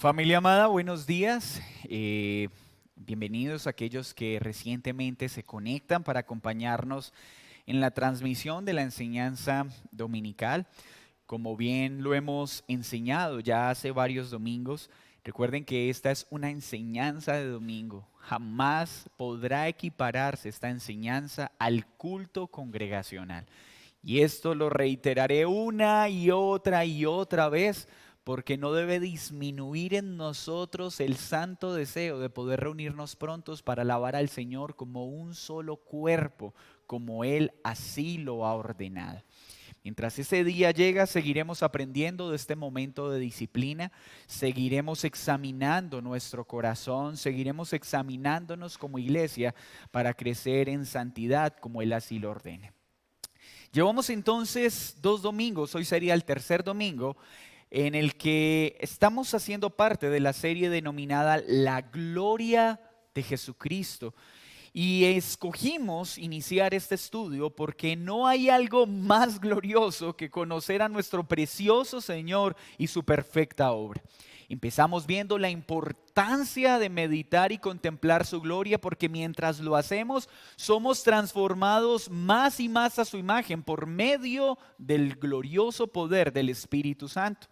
Familia amada, buenos días. Bienvenidos a aquellos que recientemente se conectan para acompañarnos en la transmisión de la enseñanza dominical. Como bien lo hemos enseñado ya hace varios domingos, recuerden que esta es una enseñanza de domingo. Jamás podrá equipararse esta enseñanza al culto congregacional. Y esto lo reiteraré una y otra vez, porque no debe disminuir en nosotros el santo deseo de poder reunirnos prontos para alabar al Señor como un solo cuerpo, como Él así lo ha ordenado. Mientras ese día llega, seguiremos aprendiendo de este momento de disciplina, seguiremos examinando nuestro corazón, seguiremos examinándonos como iglesia para crecer en santidad como Él así lo ordene. Llevamos entonces 2 domingos, hoy sería el tercer domingo, en el que estamos haciendo parte de la serie denominada La Gloria de Jesucristo. Y escogimos iniciar este estudio porque no hay algo más glorioso que conocer a nuestro precioso Señor y su perfecta obra. Empezamos viendo la importancia de meditar y contemplar su gloria, porque mientras lo hacemos somos transformados más y más a su imagen por medio del glorioso poder del Espíritu Santo.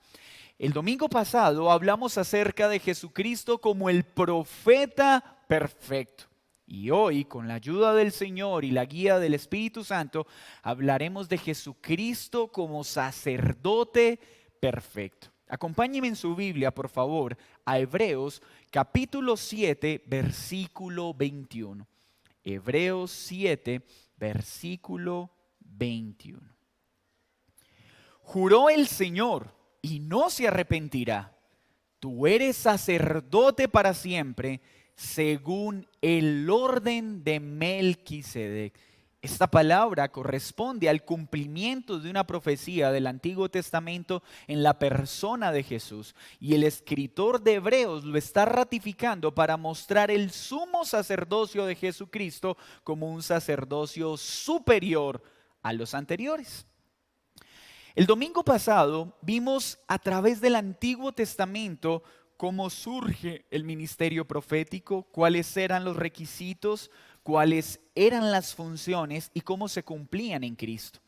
El domingo pasado hablamos acerca de Jesucristo como el profeta perfecto. Y hoy, con la ayuda del Señor y la guía del Espíritu Santo, hablaremos de Jesucristo como sacerdote perfecto. Acompáñenme en su Biblia, por favor, a Hebreos capítulo 7, versículo 21. Hebreos 7, versículo 21. Juró el Señor y no se arrepentirá. Tú eres sacerdote para siempre, según el orden de Melquisedec. Esta palabra corresponde al cumplimiento de una profecía del Antiguo Testamento en la persona de Jesús. Y el escritor de Hebreos lo está ratificando para mostrar el sumo sacerdocio de Jesucristo como un sacerdocio superior a los anteriores. El domingo pasado vimos a través del Antiguo Testamento cómo surge el ministerio profético, cuáles eran los requisitos, cuáles eran las funciones y cómo se cumplían en Cristo.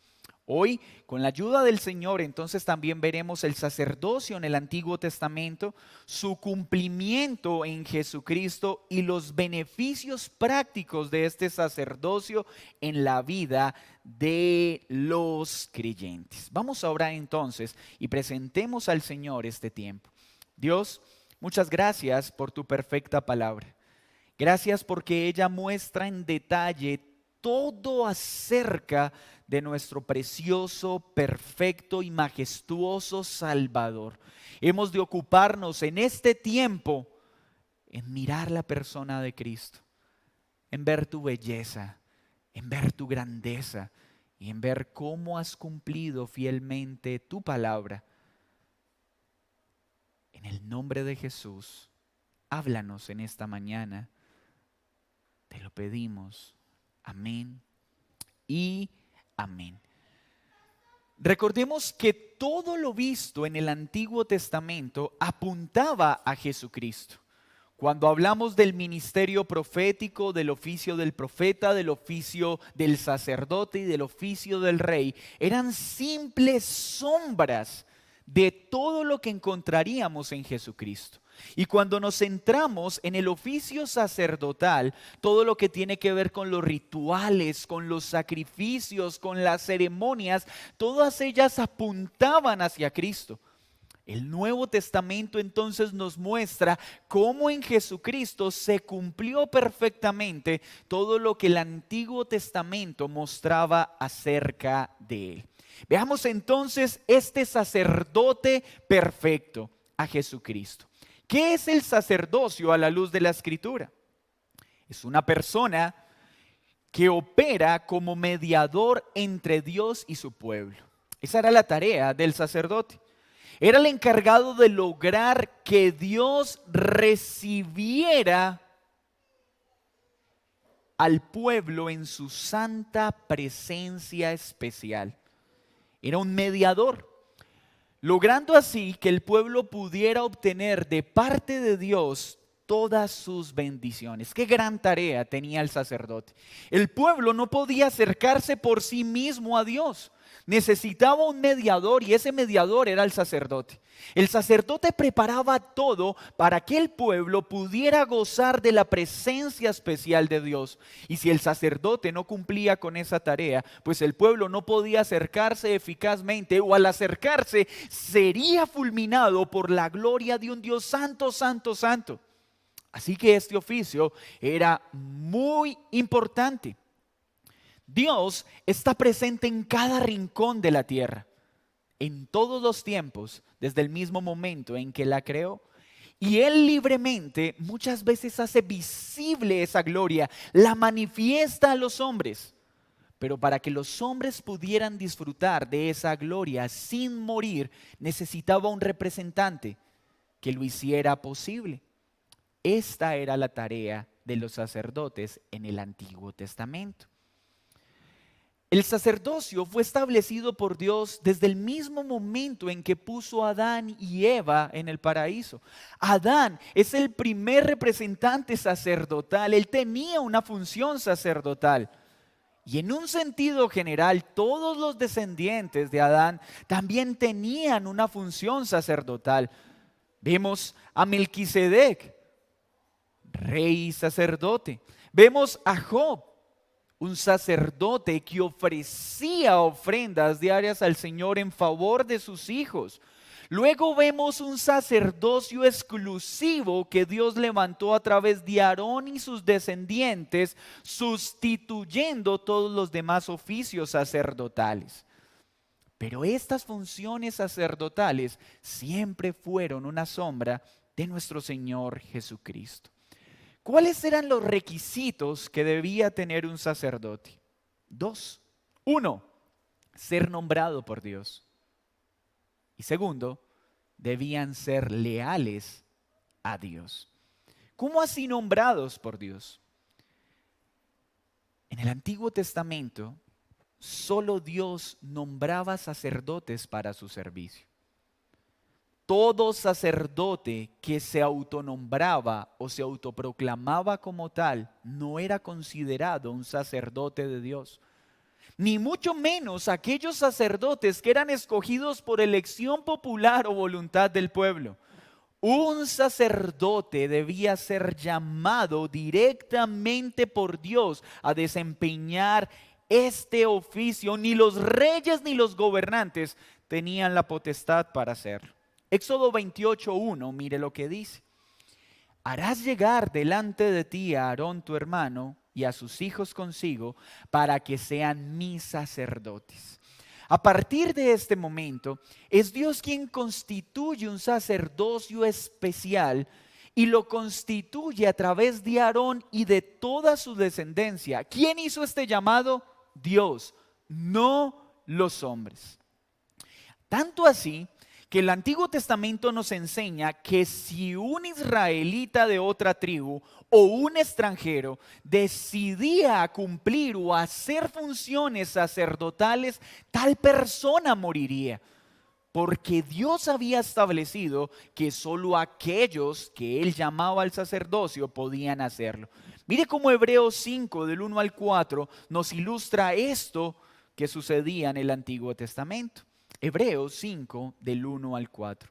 Hoy, con la ayuda del Señor, entonces también veremos el sacerdocio en el Antiguo Testamento, su cumplimiento en Jesucristo y los beneficios prácticos de este sacerdocio en la vida de los creyentes. Vamos ahora entonces y presentemos al Señor este tiempo. Dios, muchas gracias por tu perfecta palabra. Gracias porque ella muestra en detalle todo acerca de nuestro precioso, perfecto y majestuoso Salvador. Hemos de ocuparnos en este tiempo en mirar la persona de Cristo, en ver tu belleza, en ver tu grandeza y en ver cómo has cumplido fielmente tu palabra. En el nombre de Jesús, háblanos en esta mañana. Te lo pedimos. Amén y amén. Recordemos que todo lo visto en el Antiguo Testamento apuntaba a Jesucristo. Cuando hablamos del ministerio profético, del oficio del profeta, del oficio del sacerdote y del oficio del rey, eran simples sombras de todo lo que encontraríamos en Jesucristo. Y cuando nos centramos en el oficio sacerdotal, todo lo que tiene que ver con los rituales, con los sacrificios, con las ceremonias, todas ellas apuntaban hacia Cristo. El Nuevo Testamento entonces nos muestra cómo en Jesucristo se cumplió perfectamente todo lo que el Antiguo Testamento mostraba acerca de Él. Veamos entonces este sacerdote perfecto, a Jesucristo. ¿Qué es el sacerdocio a la luz de la Escritura? Es una persona que opera como mediador entre Dios y su pueblo. Esa era la tarea del sacerdote. Era el encargado de lograr que Dios recibiera al pueblo en su santa presencia especial. Era un mediador. logrando así que el pueblo pudiera obtener de parte de Dios todas sus bendiciones. Qué gran tarea tenía el sacerdote. El pueblo no podía acercarse por sí mismo a Dios. Necesitaba un mediador y ese mediador era el sacerdote. El sacerdote preparaba todo para que el pueblo pudiera gozar de la presencia especial de Dios. Y si el sacerdote no cumplía con esa tarea, pues el pueblo no podía acercarse eficazmente, o al acercarse sería fulminado por la gloria de un Dios santo, santo, santo. Así que este oficio era muy importante. Dios está presente en cada rincón de la tierra, en todos los tiempos, desde el mismo momento en que la creó. Y Él libremente muchas veces hace visible esa gloria, la manifiesta a los hombres. Pero para que los hombres pudieran disfrutar de esa gloria sin morir, necesitaba un representante que lo hiciera posible. Esta era la tarea de los sacerdotes en el Antiguo Testamento. El sacerdocio fue establecido por Dios desde el mismo momento en que puso a Adán y Eva en el paraíso. Adán es el primer representante sacerdotal. Él tenía una función sacerdotal. Y en un sentido general, todos los descendientes de Adán también tenían una función sacerdotal. Vemos a Melquisedec, rey y sacerdote. Vemos a Job, un sacerdote que ofrecía ofrendas diarias al Señor en favor de sus hijos. Luego vemos un sacerdocio exclusivo que Dios levantó a través de Aarón y sus descendientes, sustituyendo todos los demás oficios sacerdotales. Pero estas funciones sacerdotales siempre fueron una sombra de nuestro Señor Jesucristo. ¿Cuáles eran los requisitos que debía tener un sacerdote? 2. 1, ser nombrado por Dios. Y segundo, debían ser leales a Dios. ¿Cómo así nombrados por Dios? En el Antiguo Testamento, solo Dios nombraba sacerdotes para su servicio. Todo sacerdote que se autonombraba o se autoproclamaba como tal no era considerado un sacerdote de Dios. Ni mucho menos aquellos sacerdotes que eran escogidos por elección popular o voluntad del pueblo. Un sacerdote debía ser llamado directamente por Dios a desempeñar este oficio. Ni los reyes ni los gobernantes tenían la potestad para hacerlo. Éxodo 28:1, mire lo que dice. Harás llegar delante de ti a Aarón tu hermano y a sus hijos consigo para que sean mis sacerdotes. A partir de este momento es Dios quien constituye un sacerdocio especial y lo constituye a través de Aarón y de toda su descendencia. ¿Quién hizo este llamado? Dios, no los hombres. Tanto así que el Antiguo Testamento nos enseña que si un israelita de otra tribu o un extranjero decidía cumplir o hacer funciones sacerdotales, tal persona moriría. Porque Dios había establecido que solo aquellos que Él llamaba al sacerdocio podían hacerlo. Mire cómo Hebreos 5, del 1 al 4, nos ilustra esto que sucedía en el Antiguo Testamento. Hebreos 5, del 1 al 4.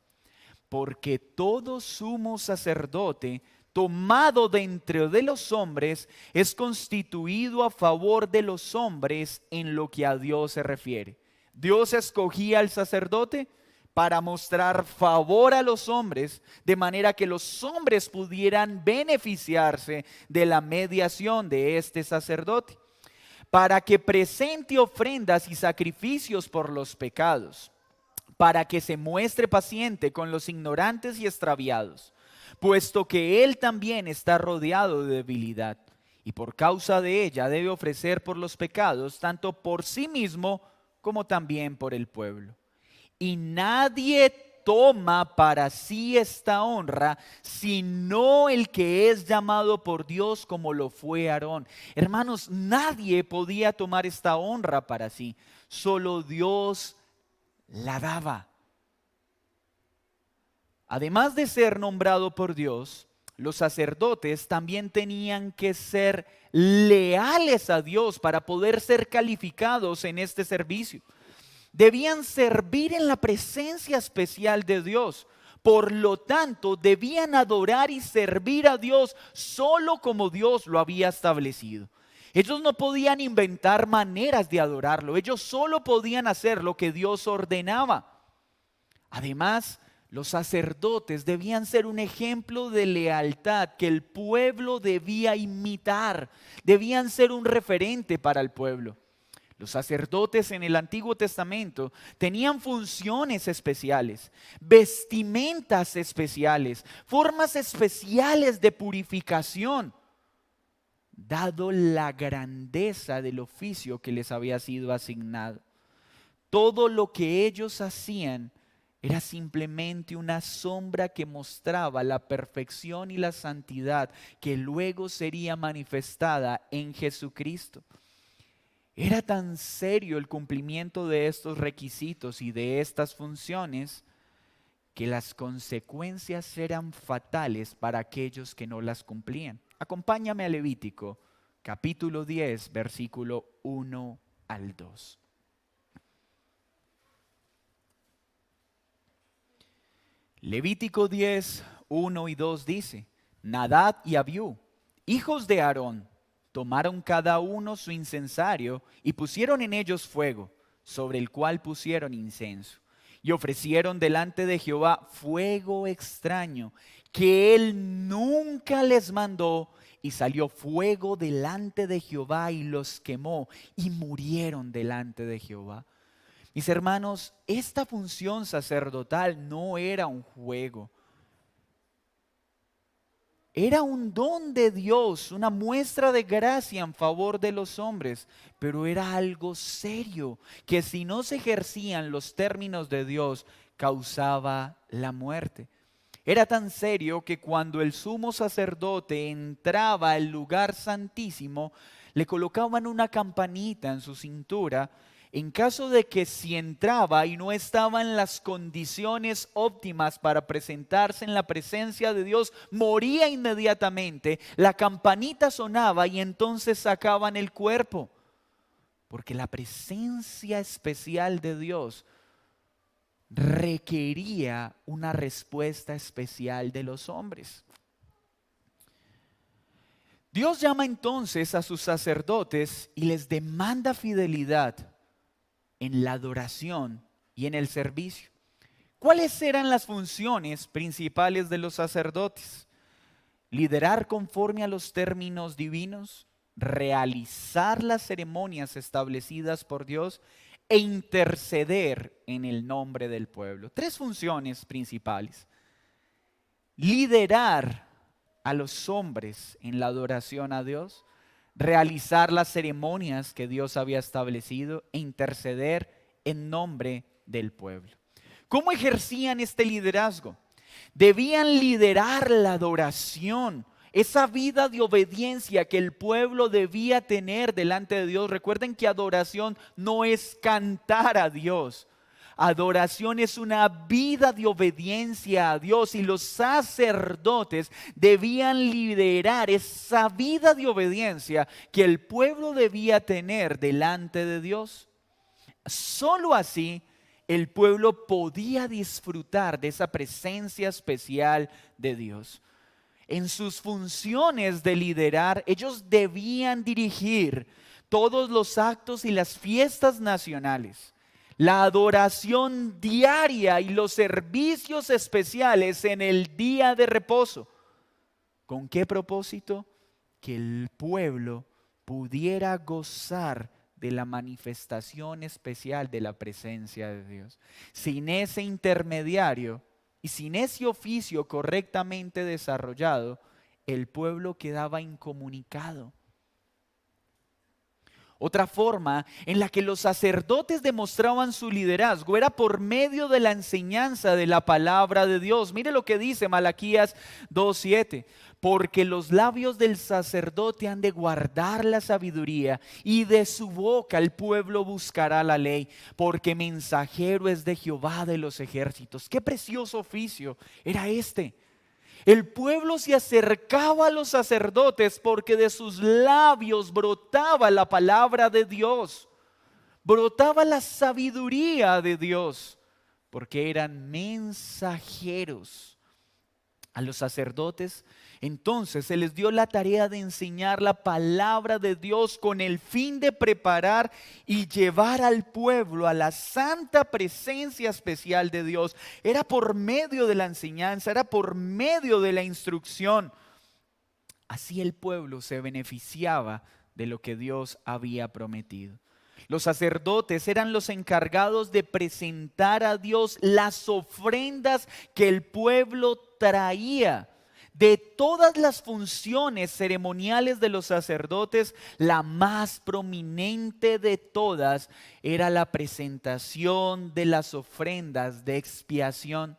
Porque todo sumo sacerdote tomado de entre de los hombres es constituido a favor de los hombres en lo que a Dios se refiere. Dios escogía al sacerdote para mostrar favor a los hombres, de manera que los hombres pudieran beneficiarse de la mediación de este sacerdote, para que presente ofrendas y sacrificios por los pecados, para que se muestre paciente con los ignorantes y extraviados, puesto que él también está rodeado de debilidad, y por causa de ella debe ofrecer por los pecados, tanto por sí mismo como también por el pueblo. Y nadie toma para sí esta honra, sino el que es llamado por Dios, como lo fue Aarón. Hermanos, nadie podía tomar esta honra para sí, solo Dios la daba. Además de ser nombrado por Dios, los sacerdotes también tenían que ser leales a Dios para poder ser calificados en este servicio. Debían servir en la presencia especial de Dios. Por lo tanto, debían adorar y servir a Dios solo como Dios lo había establecido. Ellos no podían inventar maneras de adorarlo. Ellos solo podían hacer lo que Dios ordenaba. Además, los sacerdotes debían ser un ejemplo de lealtad que el pueblo debía imitar. Debían ser un referente para el pueblo. Los sacerdotes en el Antiguo Testamento tenían funciones especiales, vestimentas especiales, formas especiales de purificación, dado la grandeza del oficio que les había sido asignado. Todo lo que ellos hacían era simplemente una sombra que mostraba la perfección y la santidad que luego sería manifestada en Jesucristo. Era tan serio el cumplimiento de estos requisitos y de estas funciones que las consecuencias eran fatales para aquellos que no las cumplían. Acompáñame a Levítico, capítulo 10, versículo 1 al 2. Levítico 10, 1 y 2 dice: Nadab y Abiú, hijos de Aarón, tomaron cada uno su incensario y pusieron en ellos fuego, sobre el cual pusieron incienso. Y ofrecieron delante de Jehová fuego extraño, que él nunca les mandó, y salió fuego delante de Jehová y los quemó, y murieron delante de Jehová. Mis hermanos, esta función sacerdotal no era un juego. Era un don de Dios, una muestra de gracia en favor de los hombres, pero era algo serio, que si no se ejercían los términos de Dios, causaba la muerte. Era tan serio que cuando el sumo sacerdote entraba al lugar santísimo, le colocaban una campanita en su cintura. En caso de que si entraba y no estaba en las condiciones óptimas para presentarse en la presencia de Dios, moría inmediatamente. La campanita sonaba y entonces sacaban el cuerpo. Porque la presencia especial de Dios requería una respuesta especial de los hombres. Dios llama entonces a sus sacerdotes y les demanda fidelidad en la adoración y en el servicio. ¿Cuáles eran las funciones principales de los sacerdotes? Liderar conforme a los términos divinos, realizar las ceremonias establecidas por Dios e interceder en el nombre del pueblo. Tres funciones principales: liderar a los hombres en la adoración a Dios, realizar las ceremonias que Dios había establecido e interceder en nombre del pueblo. ¿Cómo ejercían este liderazgo? Debían liderar la adoración, esa vida de obediencia que el pueblo debía tener delante de Dios. Recuerden que adoración no es cantar a Dios. Adoración es una vida de obediencia a Dios, y los sacerdotes debían liderar esa vida de obediencia que el pueblo debía tener delante de Dios. Solo así el pueblo podía disfrutar de esa presencia especial de Dios. En sus funciones de liderar, ellos debían dirigir todos los actos y las fiestas nacionales, la adoración diaria y los servicios especiales en el día de reposo. ¿Con qué propósito? Que el pueblo pudiera gozar de la manifestación especial de la presencia de Dios. Sin ese intermediario y sin ese oficio correctamente desarrollado, el pueblo quedaba incomunicado. Otra forma en la que los sacerdotes demostraban su liderazgo era por medio de la enseñanza de la palabra de Dios. Mire lo que dice Malaquías 2:7. porque los labios del sacerdote han de guardar la sabiduría, y de su boca el pueblo buscará la ley, porque mensajero es de Jehová de los ejércitos. Qué precioso oficio era este. El pueblo se acercaba a los sacerdotes porque de sus labios brotaba la palabra de Dios, brotaba la sabiduría de Dios, porque eran mensajeros. A los sacerdotes entonces se les dio la tarea de enseñar la palabra de Dios con el fin de preparar y llevar al pueblo a la santa presencia especial de Dios. Era por medio de la enseñanza, era por medio de la instrucción. Así el pueblo se beneficiaba de lo que Dios había prometido. Los sacerdotes eran los encargados de presentar a Dios las ofrendas que el pueblo traía. De todas las funciones ceremoniales de los sacerdotes, la más prominente de todas era la presentación de las ofrendas de expiación.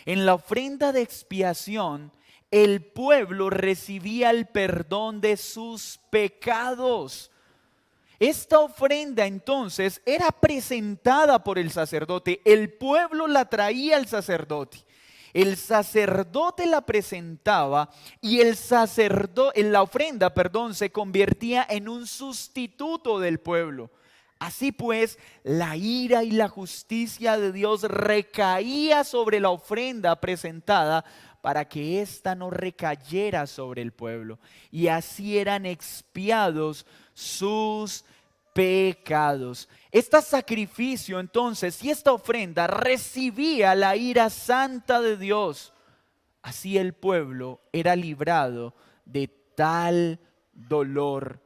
En la ofrenda de expiación, el pueblo recibía el perdón de sus pecados. Esta ofrenda entonces era presentada por el sacerdote. El pueblo la traía al sacerdote. El sacerdote la presentaba y la ofrenda, se convertía en un sustituto del pueblo. Así pues, la ira y la justicia de Dios recaía sobre la ofrenda presentada para que ésta no recayera sobre el pueblo. Y así eran expiados sus pecados. Este sacrificio entonces y esta ofrenda recibía la ira santa de Dios. Así el pueblo era librado de tal dolor.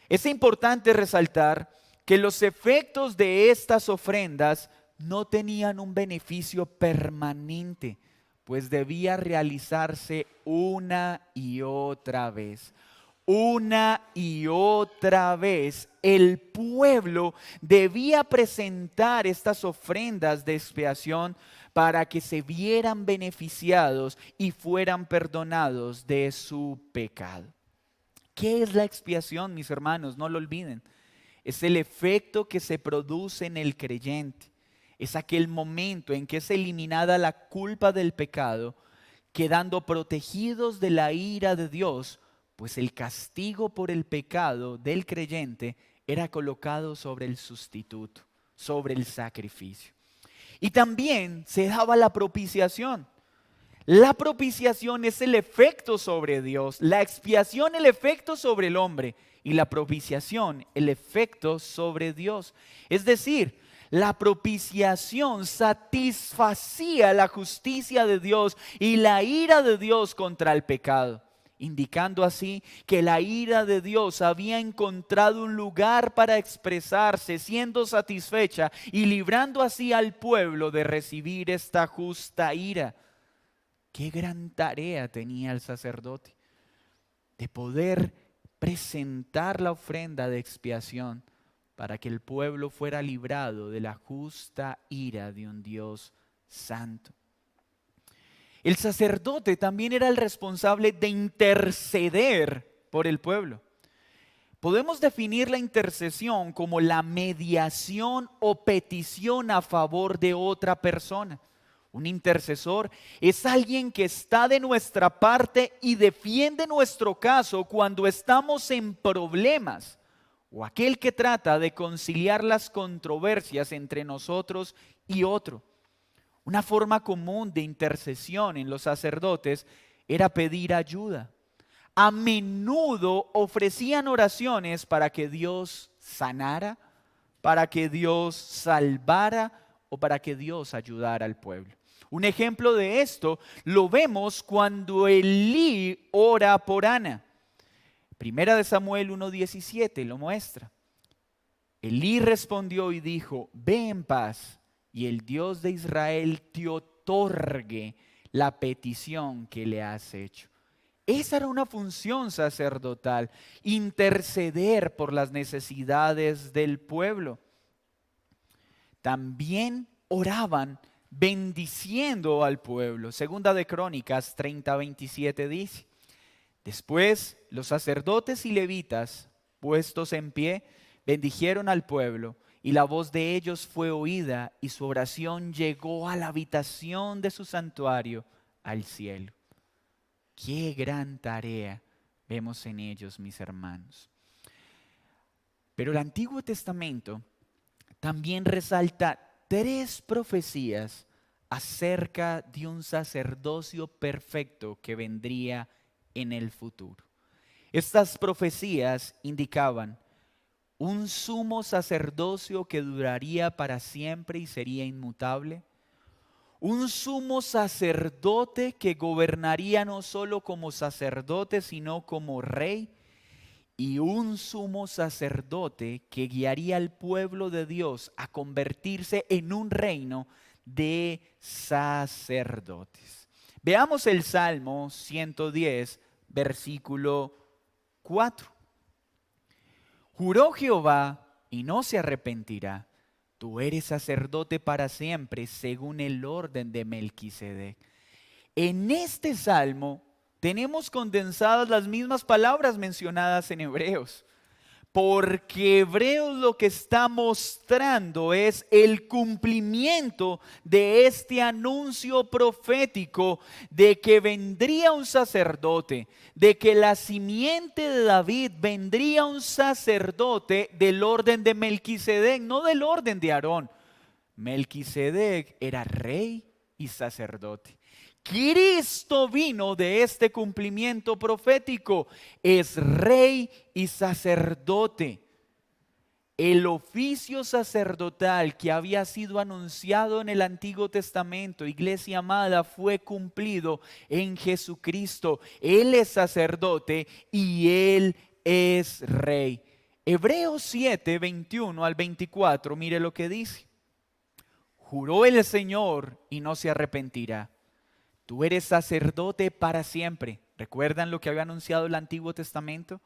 Es importante resaltar que los efectos de estas ofrendas no tenían un beneficio permanente, pues debía realizarse una y otra vez. Una y otra vez el pueblo debía presentar estas ofrendas de expiación para que se vieran beneficiados y fueran perdonados de su pecado. ¿Qué es la expiación, mis hermanos? No lo olviden. Es el efecto que se produce en el creyente. Es aquel momento en que es eliminada la culpa del pecado, quedando protegidos de la ira de Dios, pues el castigo por el pecado del creyente era colocado sobre el sustituto, sobre el sacrificio. Y también se daba la propiciación. La propiciación es el efecto sobre Dios, la expiación el efecto sobre el hombre y la propiciación el efecto sobre Dios. Es decir, la propiciación satisfacía la justicia de Dios y la ira de Dios contra el pecado, indicando así que la ira de Dios había encontrado un lugar para expresarse, siendo satisfecha y librando así al pueblo de recibir esta justa ira. Qué gran tarea tenía el sacerdote de poder presentar la ofrenda de expiación para que el pueblo fuera librado de la justa ira de un Dios santo. El sacerdote también era el responsable de interceder por el pueblo. Podemos definir la intercesión como la mediación o petición a favor de otra persona. Un intercesor es alguien que está de nuestra parte y defiende nuestro caso cuando estamos en problemas, o aquel que trata de conciliar las controversias entre nosotros y otro. Una forma común de intercesión en los sacerdotes era pedir ayuda. A menudo ofrecían oraciones para que Dios sanara, para que Dios salvara o para que Dios ayudara al pueblo. Un ejemplo de esto lo vemos cuando Elí ora por Ana. Primera de Samuel 1:17 lo muestra. Elí respondió y dijo: ve en paz, y el Dios de Israel te otorgue la petición que le has hecho. Esa era una función sacerdotal, interceder por las necesidades del pueblo. También oraban bendiciendo al pueblo. Segunda de Crónicas 30:27 dice: Después los sacerdotes y levitas, puestos en pie, bendijeron al pueblo, y la voz de ellos fue oída, y su oración llegó a la habitación de su santuario, al cielo. Qué gran tarea vemos en ellos, mis hermanos. Pero el Antiguo Testamento también resalta 3 profecías acerca de un sacerdocio perfecto que vendría en el futuro. Estas profecías indicaban un sumo sacerdocio que duraría para siempre y sería inmutable, un sumo sacerdote que gobernaría no solo como sacerdote, sino como rey, y un sumo sacerdote que guiaría al pueblo de Dios a convertirse en un reino de sacerdotes. Veamos el Salmo 110, versículo 4. Juró Jehová y no se arrepentirá. Tú eres sacerdote para siempre, según el orden de Melquisedec. En este salmo tenemos condensadas las mismas palabras mencionadas en Hebreos, porque Hebreos lo que está mostrando es el cumplimiento de este anuncio profético de que vendría un sacerdote, de que la simiente de David vendría un sacerdote del orden de Melquisedec, no del orden de Aarón. Melquisedec era rey y sacerdote. Cristo vino de este cumplimiento profético, es rey y sacerdote. El oficio sacerdotal que había sido anunciado en el Antiguo Testamento, iglesia amada, fue cumplido en Jesucristo. Él es sacerdote y Él es rey. Hebreos 7, 21 al 24, mire lo que dice. Juró el Señor y no se arrepentirá. Tú eres sacerdote para siempre. ¿Recuerdan lo que había anunciado el Antiguo Testamento?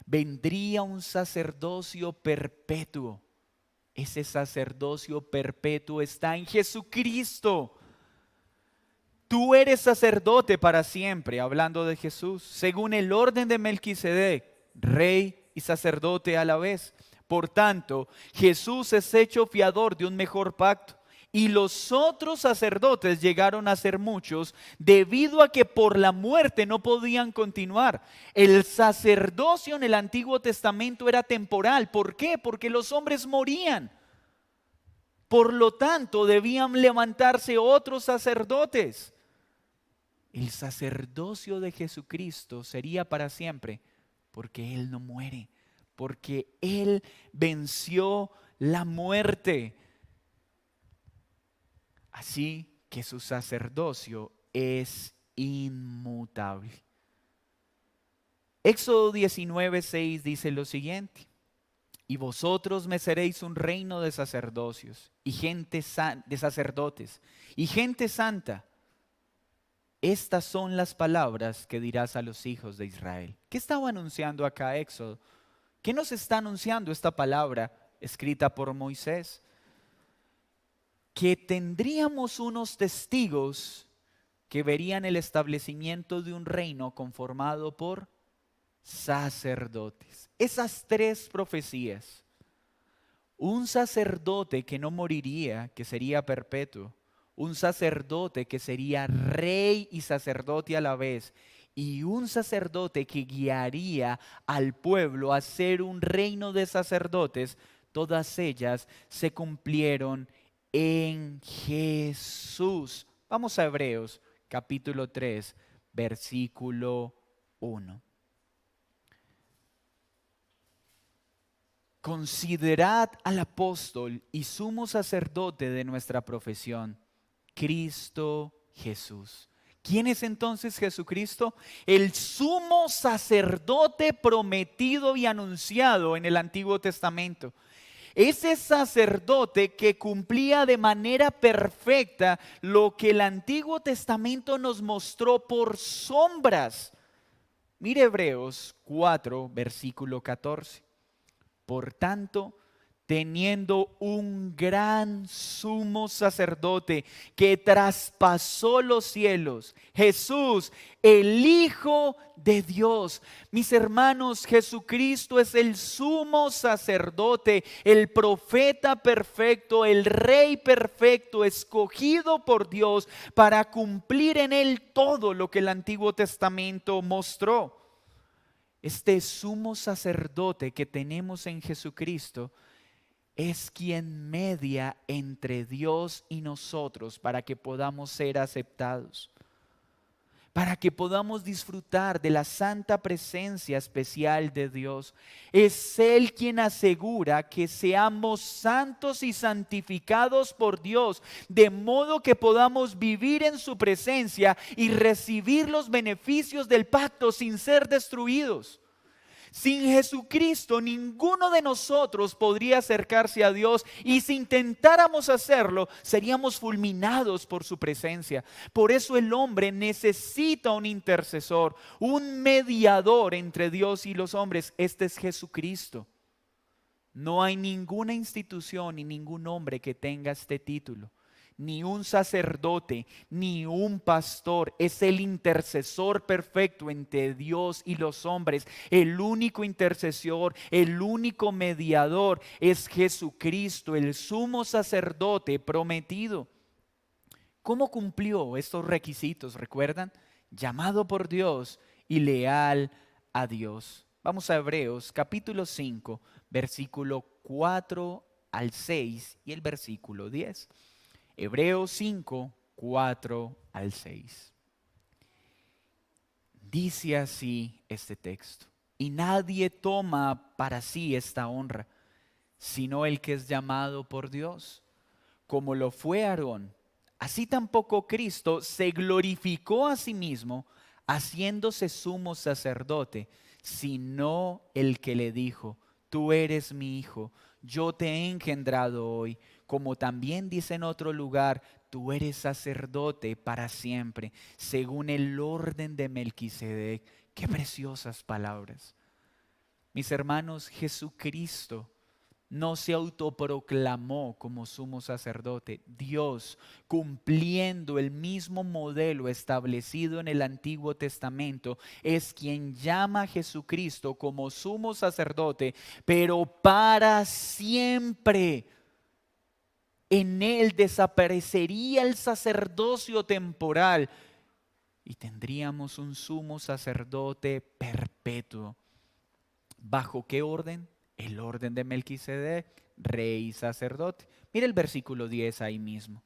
Vendría un sacerdocio perpetuo. Ese sacerdocio perpetuo está en Jesucristo. Tú eres sacerdote para siempre, hablando de Jesús, según el orden de Melquisedec, rey y sacerdote a la vez. Por tanto, Jesús es hecho fiador de un mejor pacto. Y los otros sacerdotes llegaron a ser muchos debido a que por la muerte no podían continuar. El sacerdocio en el Antiguo Testamento era temporal. ¿Por qué? Porque los hombres morían. Por lo tanto, debían levantarse otros sacerdotes. El sacerdocio de Jesucristo sería para siempre porque Él no muere, porque Él venció la muerte. Así que su sacerdocio es inmutable. Éxodo 19:6 dice lo siguiente: y vosotros me seréis un reino de sacerdocios y de sacerdotes y gente santa. Estas son las palabras que dirás a los hijos de Israel. ¿Qué estaba anunciando acá Éxodo? ¿Qué nos está anunciando esta palabra escrita por Moisés? Que tendríamos unos testigos que verían el establecimiento de un reino conformado por sacerdotes. Esas 3 profecías. Un sacerdote que no moriría, que sería perpetuo. Un sacerdote que sería rey y sacerdote a la vez. Y un sacerdote que guiaría al pueblo a ser un reino de sacerdotes. Todas ellas se cumplieron en Jesús. Vamos a Hebreos capítulo 3, versículo 1. Considerad al apóstol y sumo sacerdote de nuestra profesión, Cristo Jesús. ¿Quién es entonces Jesucristo? El sumo sacerdote prometido y anunciado en el Antiguo Testamento. Ese sacerdote que cumplía de manera perfecta lo que el Antiguo Testamento nos mostró por sombras. Mire Hebreos 4, versículo 14. Por tanto, teniendo un gran sumo sacerdote que traspasó los cielos, Jesús, el Hijo de Dios. Mis hermanos, Jesucristo es el sumo sacerdote, el profeta perfecto, el rey perfecto, escogido por Dios para cumplir en él todo lo que el Antiguo Testamento mostró. Este sumo sacerdote que tenemos en Jesucristo es quien media entre Dios y nosotros para que podamos ser aceptados, para que podamos disfrutar de la santa presencia especial de Dios. Es Él quien asegura que seamos santos y santificados por Dios, de modo que podamos vivir en su presencia y recibir los beneficios del pacto sin ser destruidos. Sin Jesucristo, ninguno de nosotros podría acercarse a Dios, y si intentáramos hacerlo, seríamos fulminados por su presencia. Por eso el hombre necesita un intercesor, un mediador entre Dios y los hombres. Este es Jesucristo. No hay ninguna institución ni ningún hombre que tenga este título. Ni un sacerdote, ni un pastor. Es el intercesor perfecto entre Dios y los hombres. El único intercesor, el único mediador es Jesucristo, el sumo sacerdote prometido. ¿Cómo cumplió estos requisitos? ¿Recuerdan? Llamado por Dios y leal a Dios. Vamos a Hebreos capítulo 5, versículo 4 al 6 y el versículo 10. Hebreos 5, 4 al 6. Dice así este texto: y nadie toma para sí esta honra, sino el que es llamado por Dios. Como lo fue Aarón, así tampoco Cristo se glorificó a sí mismo, haciéndose sumo sacerdote, sino el que le dijo: tú eres mi hijo, yo te he engendrado hoy. Como también dice en otro lugar: tú eres sacerdote para siempre, según el orden de Melquisedec. Qué preciosas palabras. Mis hermanos, Jesucristo no se autoproclamó como sumo sacerdote. Dios, cumpliendo el mismo modelo establecido en el Antiguo Testamento, es quien llama a Jesucristo como sumo sacerdote, pero para siempre. En él desaparecería el sacerdocio temporal y tendríamos un sumo sacerdote perpetuo. ¿Bajo qué orden? El orden de Melquisedec, rey y sacerdote. Mira el versículo 10 ahí mismo.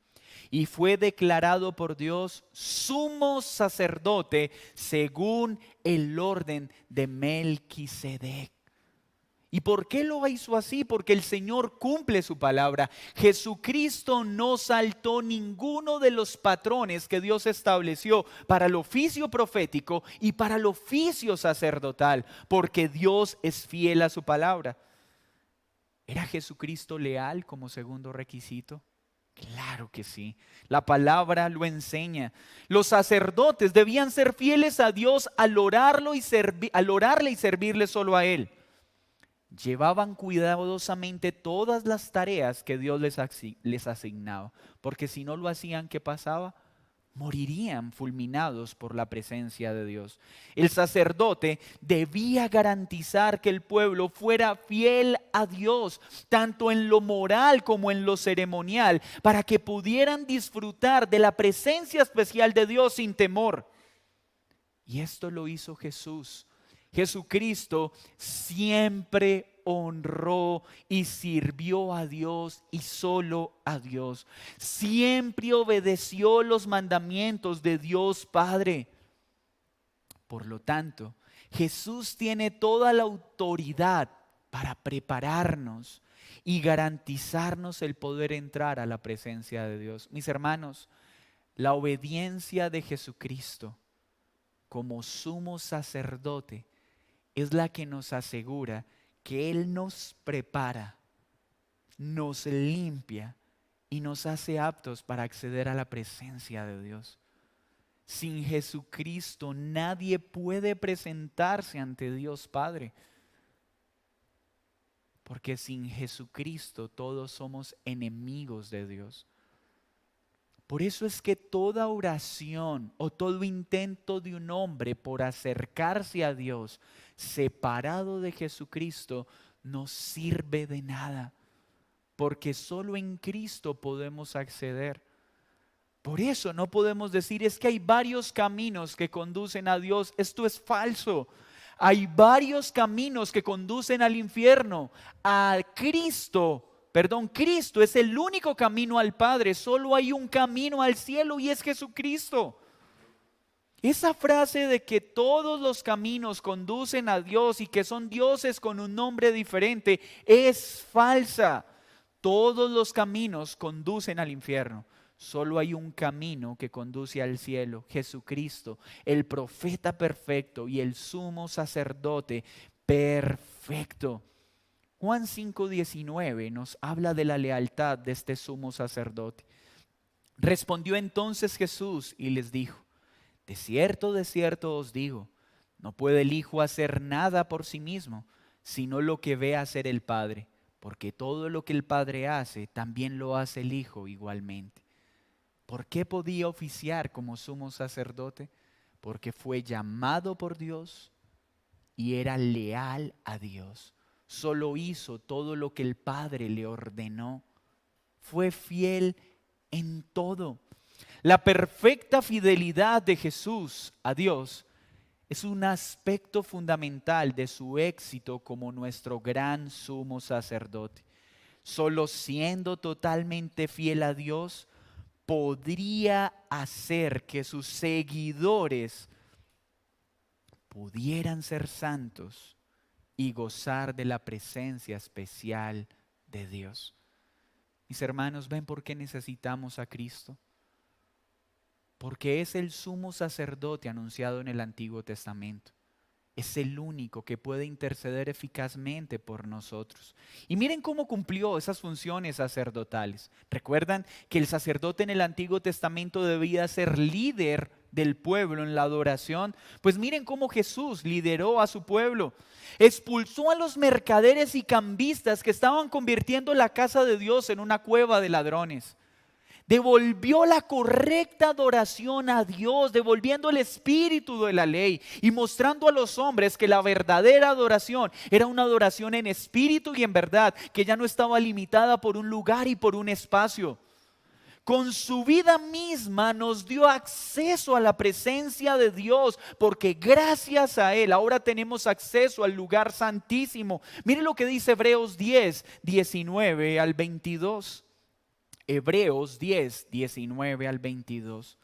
Y fue declarado por Dios sumo sacerdote según el orden de Melquisedec. ¿Y por qué lo hizo así? Porque el Señor cumple su palabra. Jesucristo no saltó ninguno de los patrones que Dios estableció para el oficio profético y para el oficio sacerdotal, porque Dios es fiel a su palabra. ¿Era Jesucristo leal como segundo requisito? Claro que sí. La palabra lo enseña. Los sacerdotes debían ser fieles a Dios al orarle y servirle solo a Él. Llevaban cuidadosamente todas las tareas que Dios les asignaba, porque si no lo hacían, ¿qué pasaba? Morirían fulminados por la presencia de Dios. El sacerdote debía garantizar que el pueblo fuera fiel a Dios, tanto en lo moral como en lo ceremonial, para que pudieran disfrutar de la presencia especial de Dios sin temor. Y esto lo hizo Jesús. Jesucristo siempre honró y sirvió a Dios y solo a Dios. Siempre obedeció los mandamientos de Dios Padre. Por lo tanto, Jesús tiene toda la autoridad para prepararnos y garantizarnos el poder entrar a la presencia de Dios. Mis hermanos, la obediencia de Jesucristo como sumo sacerdote es la que nos asegura que Él nos prepara, nos limpia y nos hace aptos para acceder a la presencia de Dios. Sin Jesucristo nadie puede presentarse ante Dios Padre. Porque sin Jesucristo todos somos enemigos de Dios. Por eso es que toda oración o todo intento de un hombre por acercarse a Dios separado de Jesucristo no sirve de nada, porque solo en Cristo podemos acceder. Por eso no podemos decir es que hay varios caminos que conducen a Dios. Esto es falso. Hay varios caminos que conducen al infierno. Cristo es el único camino al Padre. Solo hay un camino al cielo y es Jesucristo. Esa frase de que todos los caminos conducen a Dios y que son dioses con un nombre diferente es falsa. Todos los caminos conducen al infierno. Solo hay un camino que conduce al cielo, Jesucristo, el profeta perfecto y el sumo sacerdote perfecto. Juan 5:19 nos habla de la lealtad de este sumo sacerdote. Respondió entonces Jesús y les dijo: de cierto os digo, no puede el Hijo hacer nada por sí mismo, sino lo que ve hacer el Padre, porque todo lo que el Padre hace, también lo hace el Hijo igualmente. ¿Por qué podía oficiar como sumo sacerdote? Porque fue llamado por Dios y era leal a Dios. Solo hizo todo lo que el Padre le ordenó. Fue fiel en todo. La perfecta fidelidad de Jesús a Dios es un aspecto fundamental de su éxito como nuestro gran sumo sacerdote. Solo siendo totalmente fiel a Dios, podría hacer que sus seguidores pudieran ser santos y gozar de la presencia especial de Dios. Mis hermanos, ¿ven por qué necesitamos a Cristo? Porque es el sumo sacerdote anunciado en el Antiguo Testamento. Es el único que puede interceder eficazmente por nosotros. Y miren cómo cumplió esas funciones sacerdotales. ¿Recuerdan que el sacerdote en el Antiguo Testamento debía ser líder del pueblo en la adoración? Pues miren cómo Jesús lideró a su pueblo. Expulsó a los mercaderes y cambistas que estaban convirtiendo la casa de Dios en una cueva de ladrones. Devolvió la correcta adoración a Dios, devolviendo el espíritu de la ley y mostrando a los hombres que la verdadera adoración era una adoración en espíritu y en verdad, que ya no estaba limitada por un lugar y por un espacio. Con su vida misma nos dio acceso a la presencia de Dios, porque gracias a Él ahora tenemos acceso al lugar santísimo. Mire lo que dice Hebreos 10, 19 al 22. Hebreos 10, 19 al 22.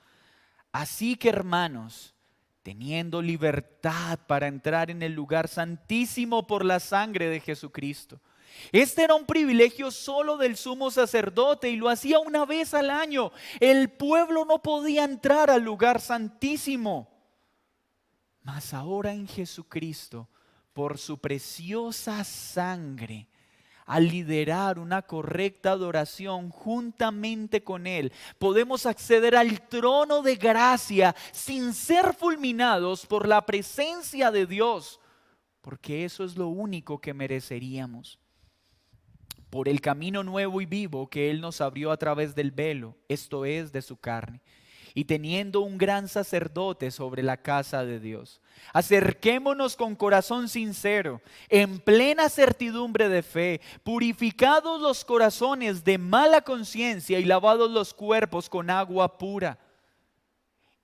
Así que, hermanos, teniendo libertad para entrar en el lugar santísimo por la sangre de Jesucristo. Este era un privilegio solo del sumo sacerdote y lo hacía una vez al año. El pueblo no podía entrar al lugar santísimo. Mas ahora en Jesucristo, por su preciosa sangre, al liderar una correcta adoración juntamente con Él, podemos acceder al trono de gracia sin ser fulminados por la presencia de Dios, porque eso es lo único que mereceríamos. Por el camino nuevo y vivo que Él nos abrió a través del velo, esto es, de su carne. Y teniendo un gran sacerdote sobre la casa de Dios, acerquémonos con corazón sincero, en plena certidumbre de fe, purificados los corazones de mala conciencia y lavados los cuerpos con agua pura.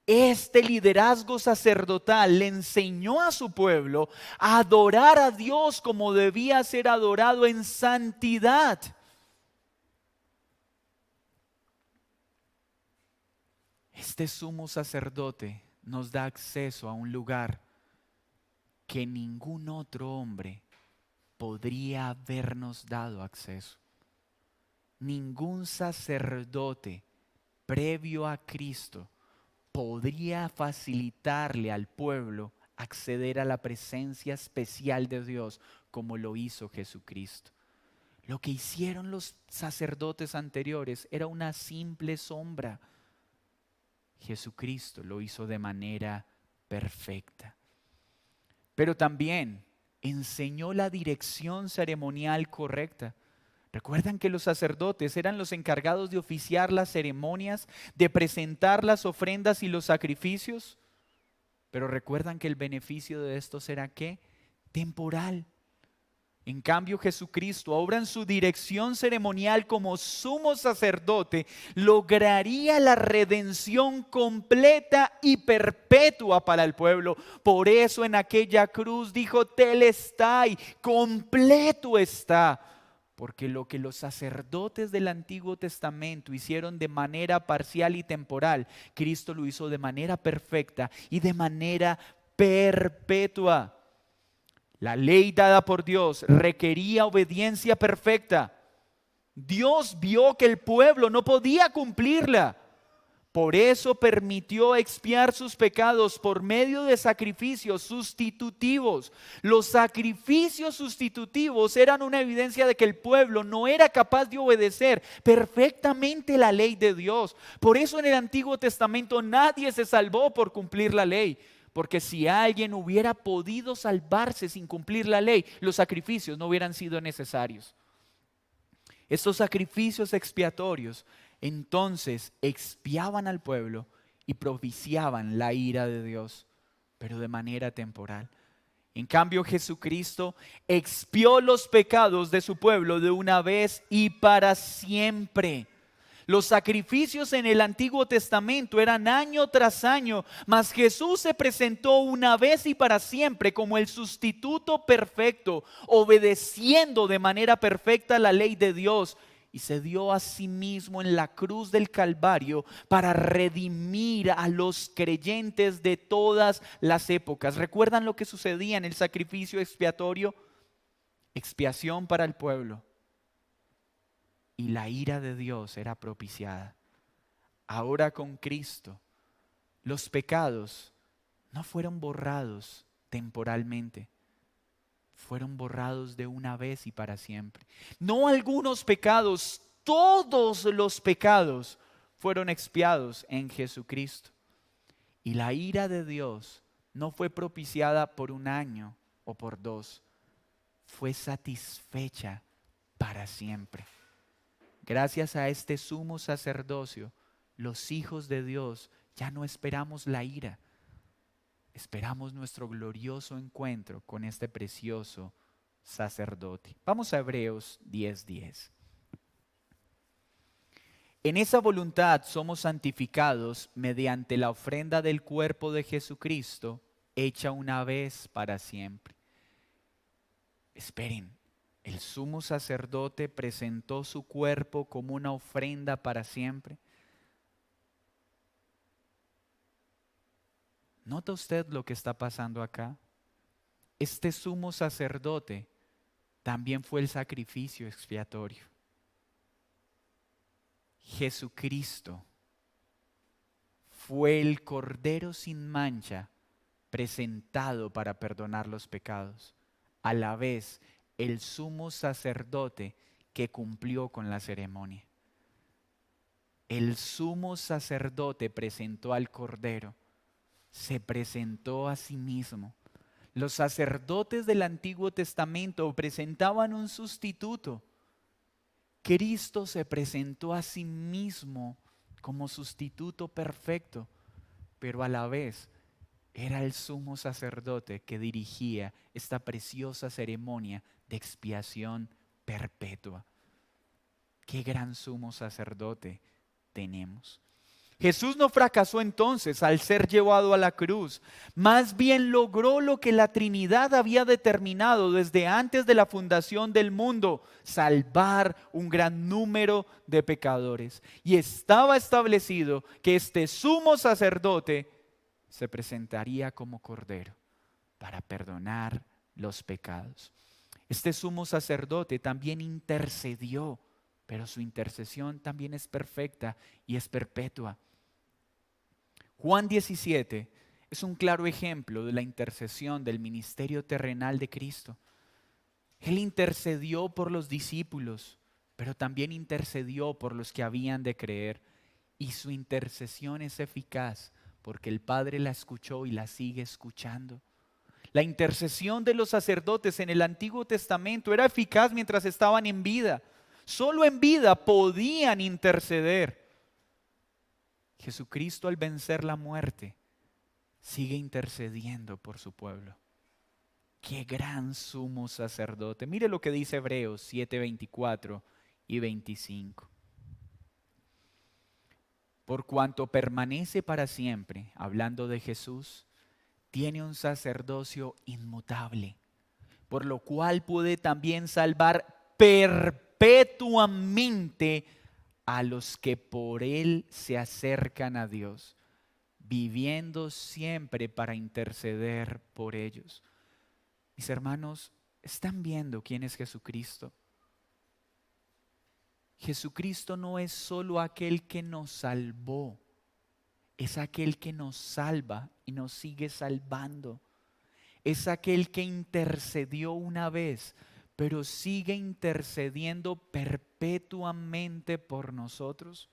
Este liderazgo sacerdotal le enseñó a su pueblo a adorar a Dios como debía ser adorado en santidad. Este sumo sacerdote nos da acceso a un lugar que ningún otro hombre podría habernos dado acceso. Ningún sacerdote previo a Cristo podría facilitarle al pueblo acceder a la presencia especial de Dios como lo hizo Jesucristo. Lo que hicieron los sacerdotes anteriores era una simple sombra. Jesucristo lo hizo de manera perfecta. Pero también enseñó la dirección ceremonial correcta. ¿Recuerdan que los sacerdotes eran los encargados de oficiar las ceremonias, de presentar las ofrendas y los sacrificios? Pero recuerdan que el beneficio de esto será ¿qué? Temporal. En cambio, Jesucristo, ahora en su dirección ceremonial como sumo sacerdote, lograría la redención completa y perpetua para el pueblo. Por eso en aquella cruz dijo, Telestai, completo está. Porque lo que los sacerdotes del Antiguo Testamento hicieron de manera parcial y temporal, Cristo lo hizo de manera perfecta y de manera perpetua. La ley dada por Dios requería obediencia perfecta. Dios vio que el pueblo no podía cumplirla. Por eso permitió expiar sus pecados por medio de sacrificios sustitutivos. Los sacrificios sustitutivos eran una evidencia de que el pueblo no era capaz de obedecer perfectamente la ley de Dios. Por eso en el Antiguo Testamento nadie se salvó por cumplir la ley. Porque si alguien hubiera podido salvarse sin cumplir la ley, los sacrificios no hubieran sido necesarios. Estos sacrificios expiatorios entonces expiaban al pueblo y propiciaban la ira de Dios, pero de manera temporal. En cambio, Jesucristo expió los pecados de su pueblo de una vez y para siempre. Los sacrificios en el Antiguo Testamento eran año tras año, mas Jesús se presentó una vez y para siempre como el sustituto perfecto, obedeciendo de manera perfecta la ley de Dios, y se dio a sí mismo en la cruz del Calvario para redimir a los creyentes de todas las épocas. ¿Recuerdan lo que sucedía en el sacrificio expiatorio? Expiación para el pueblo. Y la ira de Dios era propiciada. Ahora con Cristo, los pecados no fueron borrados temporalmente, fueron borrados de una vez y para siempre. No algunos pecados, todos los pecados fueron expiados en Jesucristo. Y la ira de Dios no fue propiciada por un año o por dos, fue satisfecha para siempre. Gracias a este sumo sacerdocio, los hijos de Dios ya no esperamos la ira. Esperamos nuestro glorioso encuentro con este precioso sacerdote. Vamos a Hebreos 10:10. En esa voluntad somos santificados mediante la ofrenda del cuerpo de Jesucristo, hecha una vez para siempre. Esperen. El sumo sacerdote presentó su cuerpo como una ofrenda para siempre. ¿Nota usted lo que está pasando acá? Este sumo sacerdote también fue el sacrificio expiatorio. Jesucristo fue el Cordero sin mancha presentado para perdonar los pecados. A la vez, el sumo sacerdote que cumplió con la ceremonia. El sumo sacerdote presentó al Cordero, se presentó a sí mismo. Los sacerdotes del Antiguo Testamento presentaban un sustituto. Cristo se presentó a sí mismo como sustituto perfecto, pero a la vez era el sumo sacerdote que dirigía esta preciosa ceremonia de expiación perpetua. Qué gran sumo sacerdote tenemos. Jesús no fracasó entonces al ser llevado a la cruz, más bien logró lo que la Trinidad había determinado desde antes de la fundación del mundo: salvar un gran número de pecadores. Y estaba establecido que este sumo sacerdote se presentaría como Cordero para perdonar los pecados. Este sumo sacerdote también intercedió, pero su intercesión también es perfecta y es perpetua. Juan 17 es un claro ejemplo de la intercesión del ministerio terrenal de Cristo. Él intercedió por los discípulos, pero también intercedió por los que habían de creer. Y su intercesión es eficaz porque el Padre la escuchó y la sigue escuchando. La intercesión de los sacerdotes en el Antiguo Testamento era eficaz mientras estaban en vida. Solo en vida podían interceder. Jesucristo, al vencer la muerte, sigue intercediendo por su pueblo. ¡Qué gran sumo sacerdote! Mire lo que dice Hebreos 7:24 y 25. Por cuanto permanece para siempre, hablando de Jesús, tiene un sacerdocio inmutable, por lo cual puede también salvar perpetuamente a los que por él se acercan a Dios, viviendo siempre para interceder por ellos. Mis hermanos, ¿están viendo quién es Jesucristo? Jesucristo no es solo aquel que nos salvó, es aquel que nos salva y nos sigue salvando. Es aquel que intercedió una vez, pero sigue intercediendo perpetuamente por nosotros.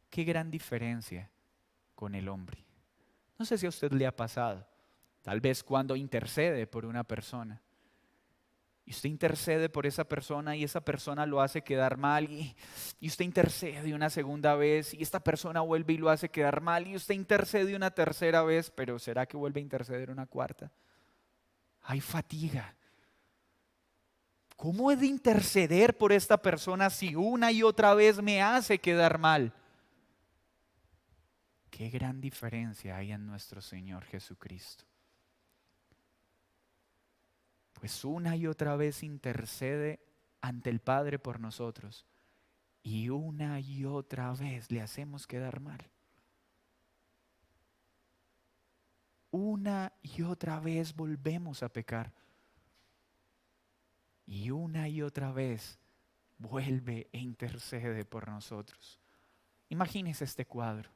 Qué gran diferencia con el hombre. No sé si a usted le ha pasado, tal vez cuando intercede por una persona. Y usted intercede por esa persona y esa persona lo hace quedar mal y usted intercede una segunda vez y esta persona vuelve y lo hace quedar mal y usted intercede una tercera vez, pero ¿será que vuelve a interceder una cuarta? Hay fatiga. ¿Cómo he de interceder por esta persona si una y otra vez me hace quedar mal? Qué gran diferencia hay en nuestro Señor Jesucristo. Pues una y otra vez intercede ante el Padre por nosotros y una y otra vez le hacemos quedar mal. Una y otra vez volvemos a pecar y una y otra vez vuelve e intercede por nosotros. Imagínese este cuadro.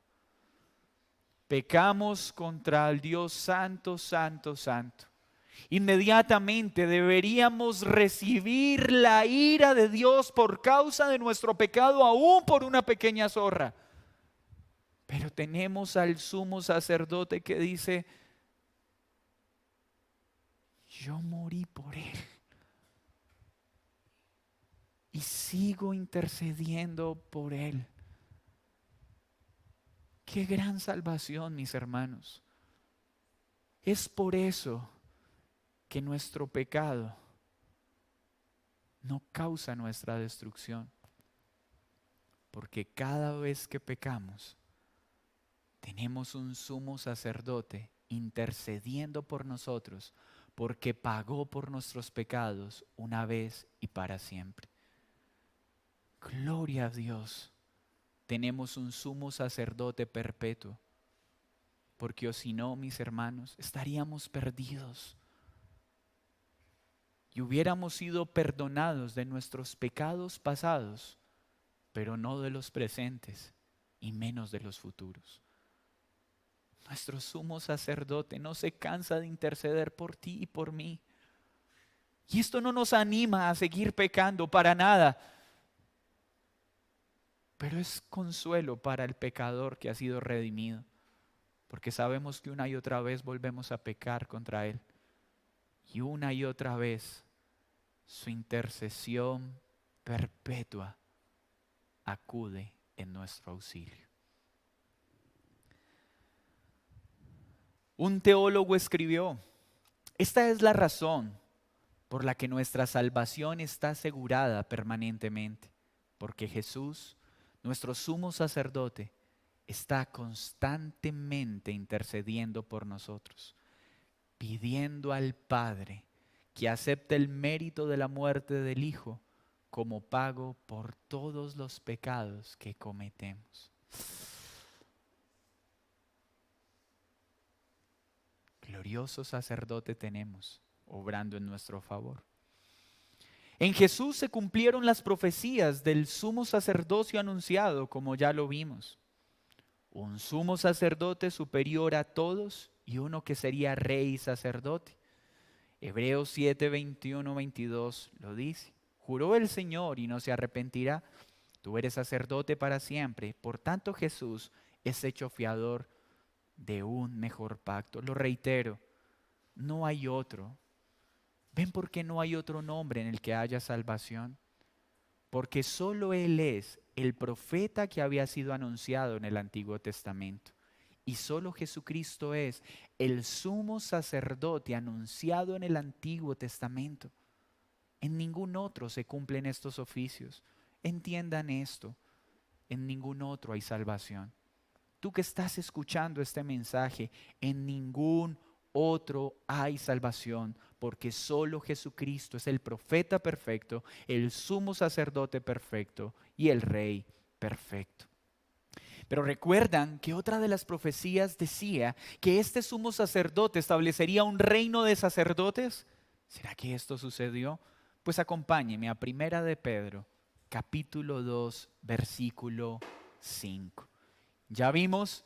Pecamos contra el Dios santo, santo, santo. Inmediatamente deberíamos recibir la ira de Dios por causa de nuestro pecado, aún por una pequeña zorra. Pero tenemos al sumo sacerdote que dice: yo morí por él y sigo intercediendo por él. Qué gran salvación, mis hermanos. Es por eso que nuestro pecado no causa nuestra destrucción, porque cada vez que pecamos tenemos un sumo sacerdote intercediendo por nosotros, porque pagó por nuestros pecados una vez y para siempre. Gloria a Dios, tenemos un sumo sacerdote perpetuo, porque o si no, mis hermanos, estaríamos perdidos. Y hubiéramos sido perdonados de nuestros pecados pasados, pero no de los presentes y menos de los futuros. Nuestro sumo sacerdote no se cansa de interceder por ti y por mí. Y esto no nos anima a seguir pecando para nada, pero es consuelo para el pecador que ha sido redimido, porque sabemos que una y otra vez volvemos a pecar contra Él. Y una y otra vez su intercesión perpetua acude en nuestro auxilio. Un teólogo escribió: esta es la razón por la que nuestra salvación está asegurada permanentemente, porque Jesús, nuestro sumo sacerdote, está constantemente intercediendo por nosotros, pidiendo al Padre que acepte el mérito de la muerte del Hijo como pago por todos los pecados que cometemos. Glorioso sacerdote tenemos, obrando en nuestro favor. En Jesús se cumplieron las profecías del sumo sacerdocio anunciado, como ya lo vimos. Un sumo sacerdote superior a todos y uno que sería rey y sacerdote. Hebreos 7, 21, 22 lo dice. Juró el Señor y no se arrepentirá. Tú eres sacerdote para siempre. Por tanto, Jesús es hecho fiador de un mejor pacto. Lo reitero, no hay otro. ¿Ven por qué no hay otro nombre en el que haya salvación? Porque solo Él es el profeta que había sido anunciado en el Antiguo Testamento. Y solo Jesucristo es el sumo sacerdote anunciado en el Antiguo Testamento. En ningún otro se cumplen estos oficios. Entiendan esto, en ningún otro hay salvación. Tú que estás escuchando este mensaje, en ningún otro hay salvación, porque solo Jesucristo es el profeta perfecto, el sumo sacerdote perfecto y el Rey perfecto. Pero recuerdan que otra de las profecías decía que este sumo sacerdote establecería un reino de sacerdotes. ¿Será que esto sucedió? Pues acompáñeme a Primera de Pedro, capítulo 2, versículo 5. Ya vimos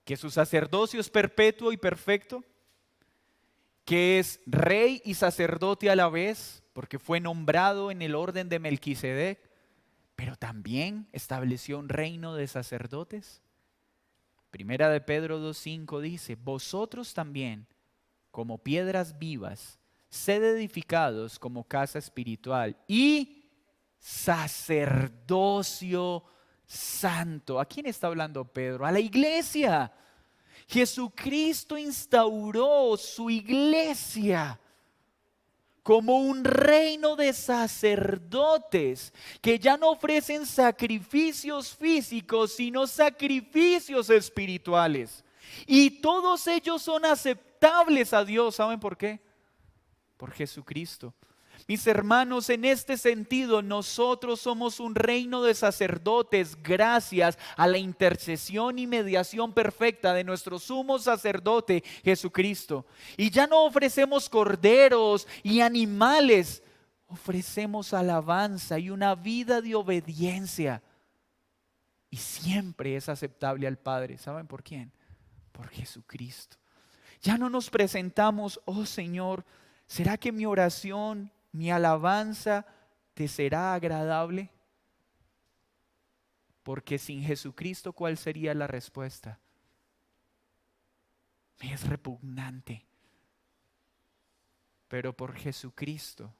que su sacerdocio es perpetuo y perfecto, que es rey y sacerdote a la vez, porque fue nombrado en el orden de Melquisedec, pero también estableció un reino de sacerdotes. Primera de Pedro 2:5 dice: vosotros también, como piedras vivas, sed edificados como casa espiritual y sacerdocio santo. ¿A quién está hablando Pedro? A la iglesia. Jesucristo instauró su iglesia como un reino de sacerdotes que ya no ofrecen sacrificios físicos, sino sacrificios espirituales. Y todos ellos son aceptables a Dios. ¿Saben por qué? Por Jesucristo. Mis hermanos, en este sentido, nosotros somos un reino de sacerdotes gracias a la intercesión y mediación perfecta de nuestro sumo sacerdote Jesucristo. Y ya no ofrecemos corderos y animales, ofrecemos alabanza y una vida de obediencia. Y siempre es aceptable al Padre. ¿Saben por quién? Por Jesucristo. Ya no nos presentamos: oh Señor, ¿será que mi oración, mi alabanza te será agradable? Porque sin Jesucristo, ¿cuál sería la respuesta? Me es repugnante. Pero por Jesucristo,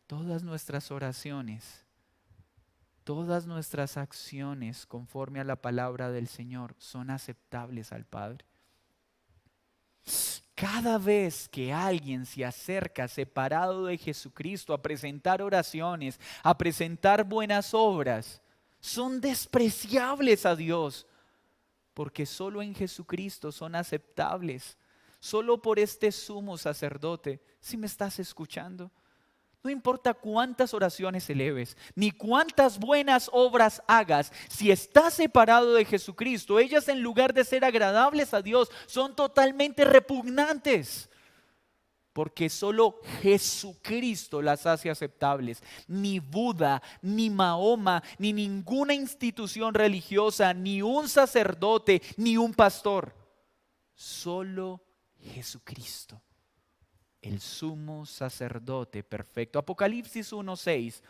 todas nuestras oraciones, todas nuestras acciones conforme a la palabra del Señor son aceptables al Padre. Cada vez que alguien se acerca separado de Jesucristo a presentar oraciones, a presentar buenas obras, son despreciables a Dios, porque solo en Jesucristo son aceptables. Solo por este sumo sacerdote. ¿Sí me estás escuchando? No importa cuántas oraciones eleves, ni cuántas buenas obras hagas, si estás separado de Jesucristo, ellas en lugar de ser agradables a Dios, son totalmente repugnantes. Porque solo Jesucristo las hace aceptables. Ni Buda, ni Mahoma, ni ninguna institución religiosa, ni un sacerdote, ni un pastor. Solo Jesucristo, el sumo sacerdote perfecto. Apocalipsis 1:6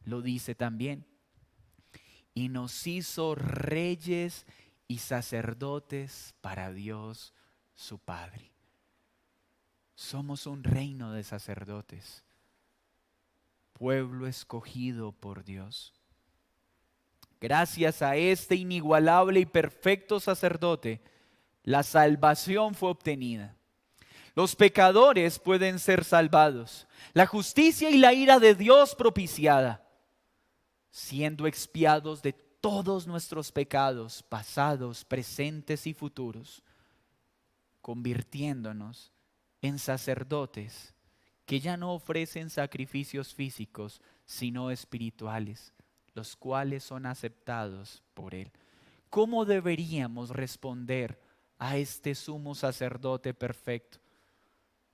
lo dice también. Y nos hizo reyes y sacerdotes para Dios su Padre. Somos un reino de sacerdotes, pueblo escogido por Dios. Gracias a este inigualable y perfecto sacerdote, la salvación fue obtenida. Los pecadores pueden ser salvados, la justicia y la ira de Dios propiciada, siendo expiados de todos nuestros pecados pasados, presentes y futuros, convirtiéndonos en sacerdotes que ya no ofrecen sacrificios físicos, sino espirituales, los cuales son aceptados por Él. ¿Cómo deberíamos responder a este sumo sacerdote perfecto?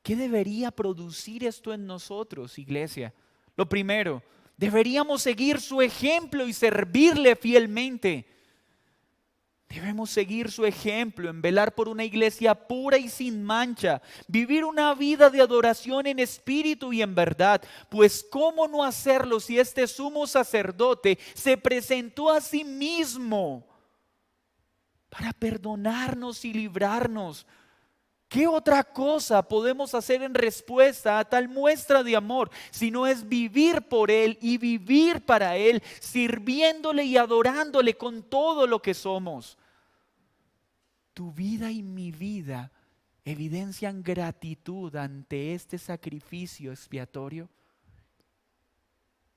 ¿Qué debería producir esto en nosotros, iglesia? Lo primero, deberíamos seguir su ejemplo y servirle fielmente. Debemos seguir su ejemplo en velar por una iglesia pura y sin mancha, vivir una vida de adoración en espíritu y en verdad. Pues ¿cómo no hacerlo si este sumo sacerdote se presentó a sí mismo para perdonarnos y librarnos ¿Qué otra cosa podemos hacer en respuesta a tal muestra de amor si no es vivir por Él y vivir para Él, sirviéndole y adorándole con todo lo que somos? Tu vida y mi vida evidencian gratitud ante este sacrificio expiatorio.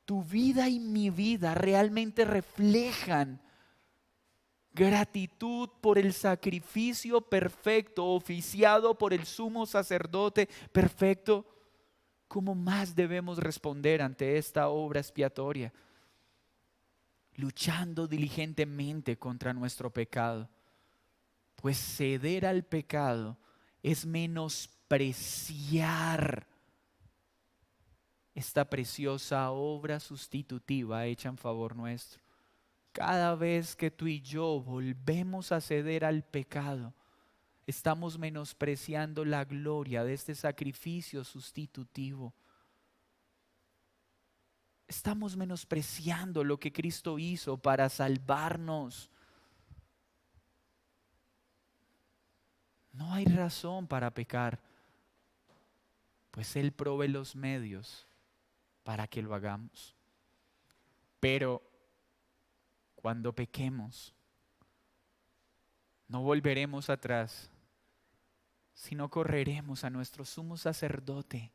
Tu vida y mi vida realmente reflejan gratitud por el sacrificio perfecto oficiado por el sumo sacerdote perfecto. ¿Cómo más debemos responder ante esta obra expiatoria? Luchando diligentemente contra nuestro pecado, pues ceder al pecado es menospreciar esta preciosa obra sustitutiva hecha en favor nuestro. Cada vez que tú y yo volvemos a ceder al pecado, estamos menospreciando la gloria de este sacrificio sustitutivo. Estamos menospreciando lo que Cristo hizo para salvarnos. No hay razón para pecar, pues Él provee los medios para que lo hagamos. Pero cuando pequemos, no volveremos atrás, sino correremos a nuestro sumo sacerdote.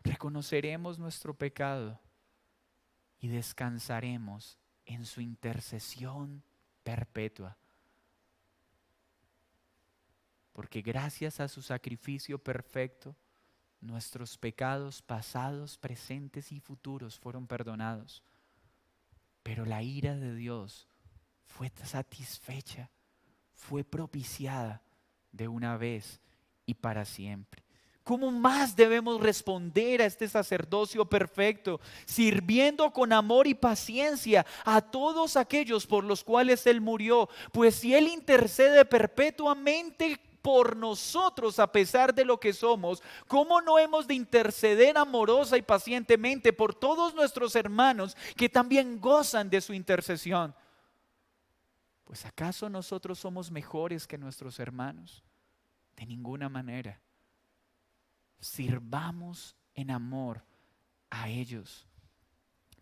Reconoceremos nuestro pecado y descansaremos en su intercesión perpetua. Porque gracias a su sacrificio perfecto, nuestros pecados pasados, presentes y futuros fueron perdonados. Pero la ira de Dios fue satisfecha, fue propiciada de una vez y para siempre. ¿Cómo más debemos responder a este sacerdocio perfecto? Sirviendo con amor y paciencia a todos aquellos por los cuales Él murió. Pues si Él intercede perpetuamente por nosotros a pesar de lo que somos, ¿cómo no hemos de interceder amorosa y pacientemente por todos nuestros hermanos que también gozan de su intercesión? Pues ¿acaso nosotros somos mejores que nuestros hermanos? De ninguna manera. Sirvamos en amor a ellos.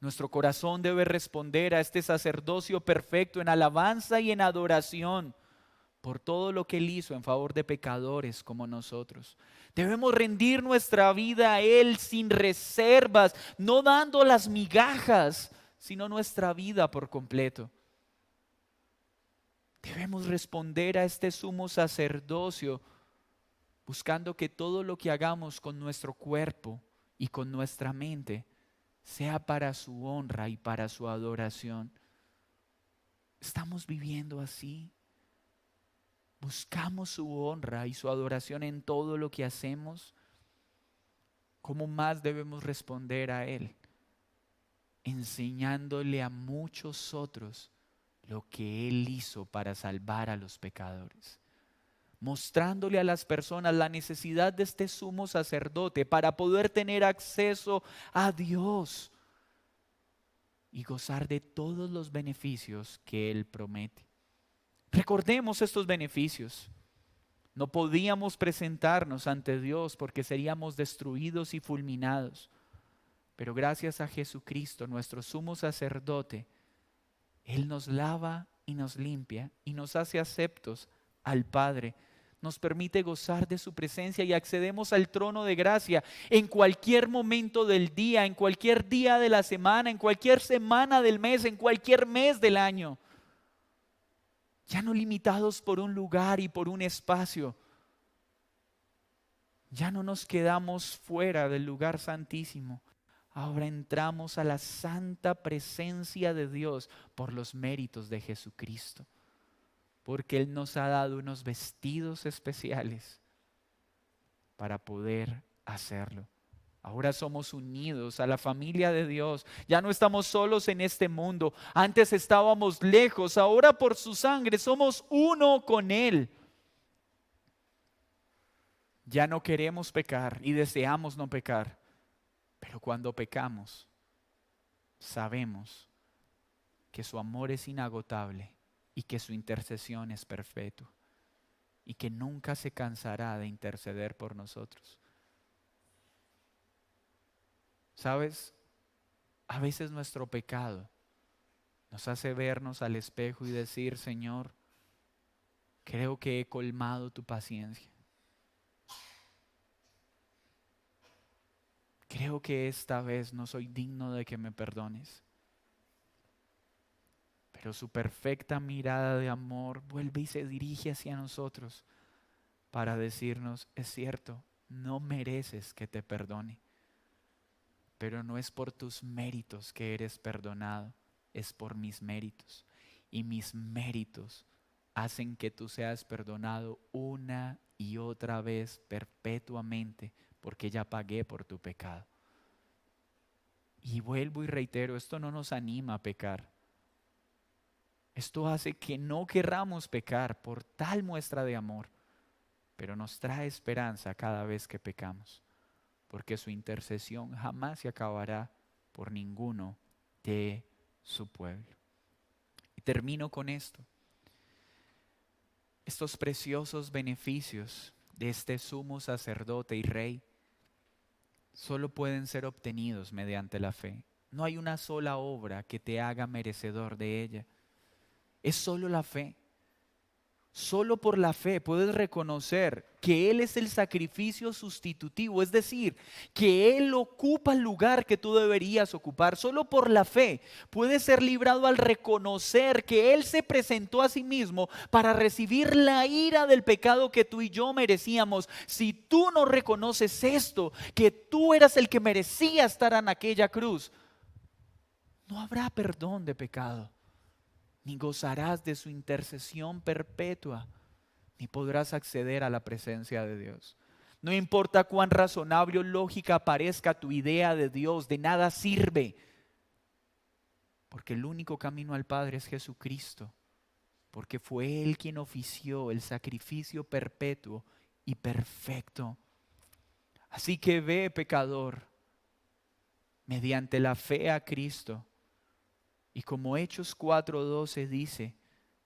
Nuestro corazón debe responder a este sacerdocio perfecto en alabanza y en adoración por todo lo que Él hizo en favor de pecadores como nosotros. Debemos rendir nuestra vida a Él sin reservas, no dando las migajas, sino nuestra vida por completo. Debemos responder a este sumo sacerdocio buscando que todo lo que hagamos con nuestro cuerpo y con nuestra mente sea para su honra y para su adoración. ¿Estamos viviendo así? ¿Buscamos su honra y su adoración en todo lo que hacemos? ¿Cómo más debemos responder a Él? Enseñándole a muchos otros lo que Él hizo para salvar a los pecadores. Mostrándole a las personas la necesidad de este sumo sacerdote para poder tener acceso a Dios y gozar de todos los beneficios que Él promete. Recordemos estos beneficios. No podíamos presentarnos ante Dios porque seríamos destruidos y fulminados. Pero gracias a Jesucristo, nuestro sumo sacerdote, Él nos lava y nos limpia y nos hace aceptos al Padre. Nos permite gozar de su presencia y accedemos al trono de gracia en cualquier momento del día, en cualquier día de la semana, en cualquier semana del mes, en cualquier mes del año. Ya no limitados por un lugar y por un espacio. Ya no nos quedamos fuera del lugar santísimo. Ahora entramos a la santa presencia de Dios por los méritos de Jesucristo. Porque Él nos ha dado unos vestidos especiales para poder hacerlo. Ahora somos unidos a la familia de Dios. Ya no estamos solos en este mundo. Antes estábamos lejos. Ahora por su sangre somos uno con Él. Ya no queremos pecar y deseamos no pecar. Pero cuando pecamos, sabemos que su amor es inagotable y que su intercesión es perpetua. y que nunca se cansará de interceder por nosotros. ¿Sabes? A veces nuestro pecado nos hace vernos al espejo y decir: Señor, creo que he colmado tu paciencia. Creo que esta vez no soy digno de que me perdones. Pero su perfecta mirada de amor vuelve y se dirige hacia nosotros para decirnos: es cierto, no mereces que te perdone, pero no es por tus méritos que eres perdonado, es por mis méritos. Y mis méritos hacen que tú seas perdonado una y otra vez perpetuamente, porque ya pagué por tu pecado. Y vuelvo y reitero, esto no nos anima a pecar. Esto hace que no querramos pecar por tal muestra de amor, pero nos trae esperanza cada vez que pecamos, porque su intercesión jamás se acabará por ninguno de su pueblo. Y termino con esto. Estos preciosos beneficios de este sumo sacerdote y rey solo pueden ser obtenidos mediante la fe. No hay una sola obra que te haga merecedor de ella. Es solo la fe. Solo por la fe puedes reconocer que Él es el sacrificio sustitutivo, es decir, que Él ocupa el lugar que tú deberías ocupar. Solo por la fe puedes ser librado al reconocer que Él se presentó a sí mismo para recibir la ira del pecado que tú y yo merecíamos. Si tú no reconoces esto, que tú eras el que merecía estar en aquella cruz, no habrá perdón de pecado, ni gozarás de su intercesión perpetua, ni podrás acceder a la presencia de Dios. No importa cuán razonable o lógica parezca tu idea de Dios, de nada sirve, porque el único camino al Padre es Jesucristo, porque fue Él quien ofició el sacrificio perpetuo y perfecto. Así que ve, pecador, mediante la fe a Cristo. Y como Hechos 4:12 dice,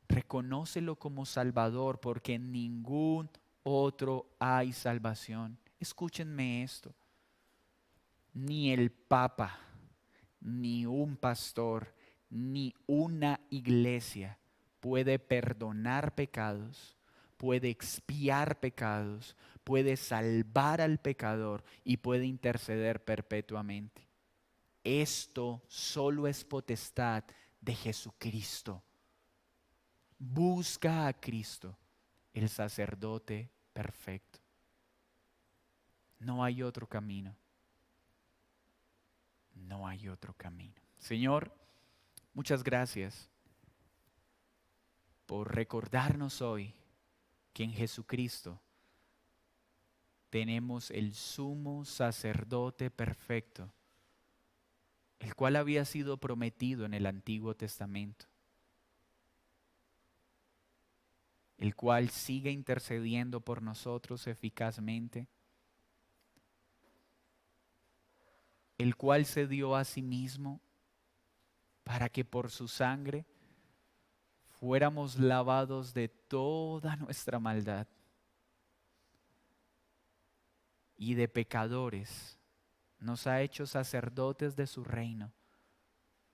reconócelo como Salvador, porque en ningún otro hay salvación. Escúchenme esto. Ni el Papa, ni un pastor, ni una iglesia puede perdonar pecados, puede expiar pecados, puede salvar al pecador y puede interceder perpetuamente. Esto solo es potestad de Jesucristo. Busca a Cristo, el sacerdote perfecto. No hay otro camino. No hay otro camino. Señor, muchas gracias por recordarnos hoy que en Jesucristo tenemos el sumo sacerdote perfecto, el cual había sido prometido en el Antiguo Testamento, el cual sigue intercediendo por nosotros eficazmente, el cual se dio a sí mismo para que por su sangre fuéramos lavados de toda nuestra maldad y de pecadores. Nos ha hecho sacerdotes de su reino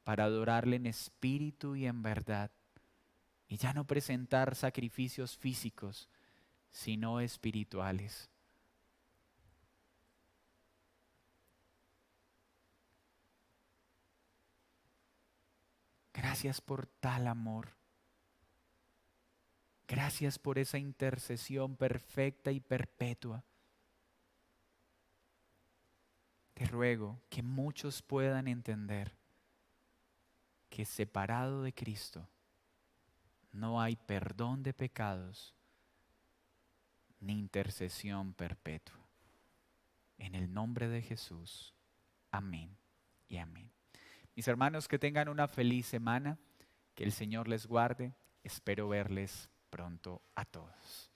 para adorarle en espíritu y en verdad, y ya no presentar sacrificios físicos, sino espirituales. Gracias por tal amor. Gracias por esa intercesión perfecta y perpetua. Te ruego que muchos puedan entender que separado de Cristo no hay perdón de pecados ni intercesión perpetua. En el nombre de Jesús. Amén y amén. Mis hermanos, que tengan una feliz semana. Que el Señor les guarde. Espero verles pronto a todos.